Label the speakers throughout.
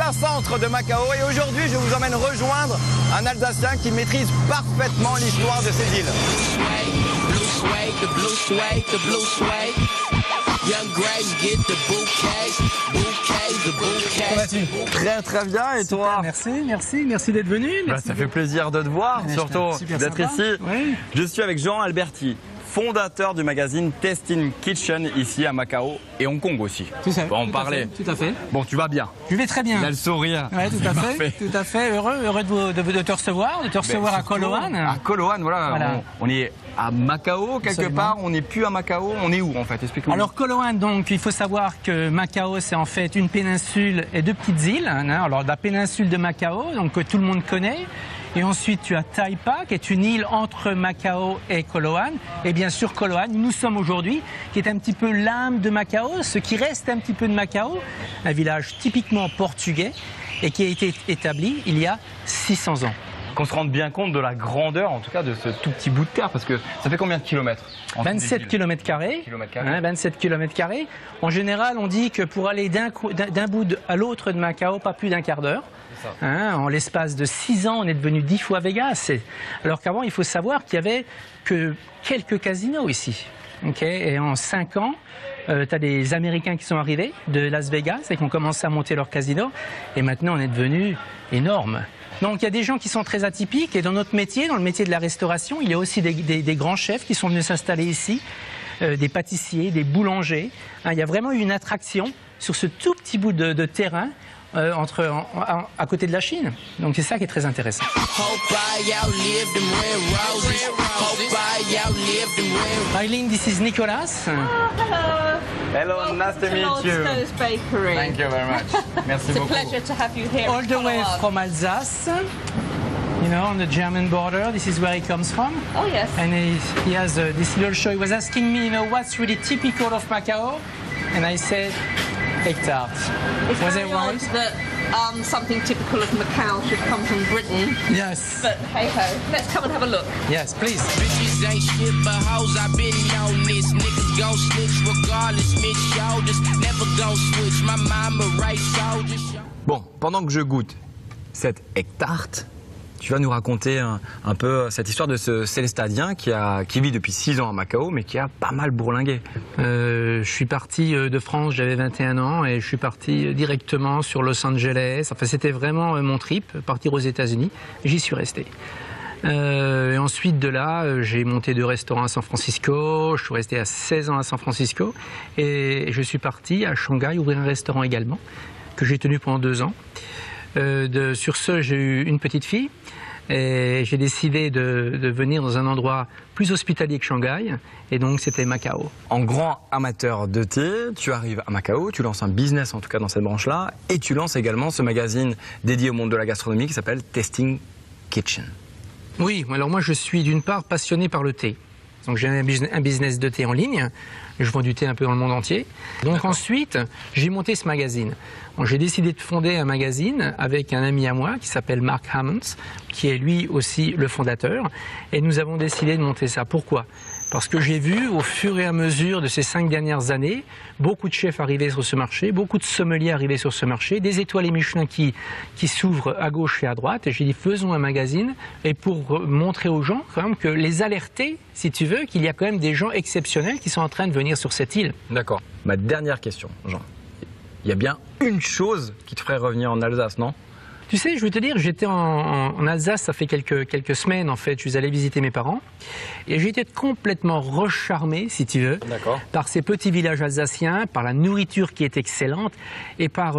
Speaker 1: plein centre de Macao et aujourd'hui je vous emmène rejoindre un Alsacien qui maîtrise parfaitement l'histoire de ces îles.
Speaker 2: Comment vas-tu?
Speaker 1: Très bien, et toi?
Speaker 2: Merci d'être venu.
Speaker 1: Ça fait plaisir de te voir, surtout d'être ici.
Speaker 2: Oui.
Speaker 1: Je suis avec Jean Alberti, fondateur du magazine Testing Kitchen ici à Macao et Hong Kong aussi.
Speaker 2: Tout ça.
Speaker 1: On va en parler.
Speaker 2: Tout à fait.
Speaker 1: Bon, tu vas bien?
Speaker 2: Je vais très bien.
Speaker 1: Il a le sourire.
Speaker 2: Ouais, tout à fait. Tout à fait. Heureux de te recevoir, à Coloane.
Speaker 1: À Coloane, voilà. On est à Macao quelque
Speaker 2: Absolument.
Speaker 1: part. On n'est plus à Macao. On est où en fait? Explique-nous.
Speaker 2: Alors Coloane, donc il faut savoir que Macao c'est en fait une péninsule et deux petites îles. Hein. Alors la péninsule de Macao, donc que tout le monde connaît. Et ensuite, tu as Taipa, qui est une île entre Macao et Coloane. Et bien sûr, Coloane, où nous sommes aujourd'hui, qui est un petit peu l'âme de Macao, ce qui reste un petit peu de Macao, un village typiquement portugais et qui a été établi il y a 600 ans.
Speaker 1: Qu'on se rende bien compte de la grandeur, en tout cas, de ce tout petit bout de terre, parce que ça fait combien de kilomètres?
Speaker 2: 27 km². 27 km². En général, on dit que pour aller d'un bout à l'autre de Macao, pas plus d'un quart d'heure. Hein, en l'espace de 6 ans, on est devenu 10 fois Vegas. Alors qu'avant, il faut savoir qu'il y avait que quelques casinos ici. Okay, et en 5 ans, tu as des Américains qui sont arrivés de Las Vegas et qui ont commencé à monter leur casino. Et maintenant, on est devenu énorme. Donc il y a des gens qui sont très atypiques et dans notre métier, dans le métier de la restauration, il y a aussi des grands chefs qui sont venus s'installer ici, des pâtissiers, des boulangers. Hein, il y a vraiment eu une attraction sur ce tout petit bout de terrain à côté de la Chine. Donc c'est ça qui est très intéressant. Eileen, this is Nicolas.
Speaker 1: Hello, nice to meet you.
Speaker 3: Snow's Bakery.
Speaker 1: Thank you very much. Merci
Speaker 3: It's a
Speaker 1: beaucoup.
Speaker 3: pleasure to have you here.
Speaker 2: All the way from Alsace, you know, on the German border. This is where he comes from.
Speaker 3: Oh yes.
Speaker 2: And he has this little show. He was asking me, you know, what's really typical of Macao? And I said, egg tart.
Speaker 3: It's
Speaker 2: Was
Speaker 3: very
Speaker 2: it right?
Speaker 3: odd that something typical of Macau should come from Britain.
Speaker 2: Yes.
Speaker 3: But hey ho, let's come and have a look.
Speaker 2: Yes, please.
Speaker 4: Bitches ain't shit but hoes, I been on this. Niggas gon' snitch regardless, mid shoulders. Never gon' switch, my mama right soldier.
Speaker 1: Bon, pendant que je goûte cette egg tart, tu vas nous raconter un peu cette histoire de ce Célestadien qui vit depuis 6 ans à Macao, mais qui a pas mal bourlingué.
Speaker 2: Je suis parti de France, j'avais 21 ans, et je suis parti directement sur Los Angeles. Enfin, c'était vraiment mon trip, partir aux États-Unis. J'y suis resté. Et ensuite de là, j'ai monté 2 restaurants à San Francisco. Je suis resté à 16 ans à San Francisco. Et je suis parti à Shanghai ouvrir un restaurant également, que j'ai tenu pendant 2 ans. Sur ce, j'ai eu une petite fille et j'ai décidé de venir dans un endroit plus hospitalier que Shanghai, et donc c'était Macao.
Speaker 1: En grand amateur de thé, tu arrives à Macao, tu lances un business en tout cas dans cette branche-là, et tu lances également ce magazine dédié au monde de la gastronomie qui s'appelle Testing Kitchen.
Speaker 2: Oui, alors moi je suis d'une part passionné par le thé. Donc j'ai un business de thé en ligne, je vends du thé un peu dans le monde entier. Donc ensuite, j'ai monté ce magazine. Donc, j'ai décidé de fonder un magazine avec un ami à moi qui s'appelle Mark Hammonds, qui est lui aussi le fondateur. Et nous avons décidé de monter ça. Pourquoi ? Parce que j'ai vu au fur et à mesure de ces 5 dernières années, beaucoup de chefs arriver sur ce marché, beaucoup de sommeliers arriver sur ce marché, des étoiles et Michelin qui s'ouvrent à gauche et à droite. Et j'ai dit, faisons un magazine, et pour montrer aux gens quand même que les alerter, si tu veux, qu'il y a quand même des gens exceptionnels qui sont en train de venir sur cette île.
Speaker 1: D'accord. Ma dernière question, Jean. Il y a bien une chose qui te ferait revenir en Alsace, non ?
Speaker 2: Tu sais, je veux te dire, j'étais en Alsace, ça fait quelques semaines en fait, je suis allé visiter mes parents et j'ai été complètement recharmé, si tu veux, par ces petits villages alsaciens, par la nourriture qui est excellente et par,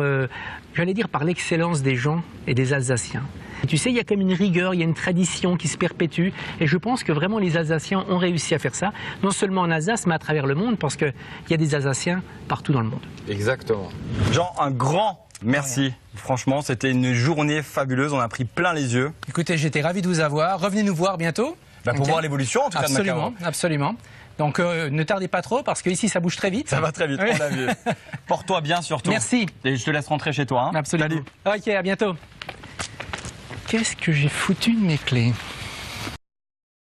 Speaker 2: j'allais dire, par l'excellence des gens et des Alsaciens. Et tu sais, il y a comme une rigueur, il y a une tradition qui se perpétue et je pense que vraiment les Alsaciens ont réussi à faire ça, non seulement en Alsace mais à travers le monde, parce qu'il y a des Alsaciens partout dans le monde.
Speaker 1: Exactement. Jean, un grand merci. Franchement, c'était une journée fabuleuse. On a pris plein les yeux.
Speaker 2: Écoutez, j'étais ravi de vous avoir. Revenez nous voir bientôt.
Speaker 1: Pour voir l'évolution, en tout cas, de Macao.
Speaker 2: Absolument, absolument. Donc, ne tardez pas trop, parce qu'ici, ça bouge très vite.
Speaker 1: Ça va très vite, on l'a vu. Porte-toi bien, surtout.
Speaker 2: Merci.
Speaker 1: Et je te laisse rentrer chez toi. Hein.
Speaker 2: Absolument.
Speaker 1: Salut.
Speaker 2: Ok, à bientôt. Qu'est-ce que j'ai foutu de mes clés ?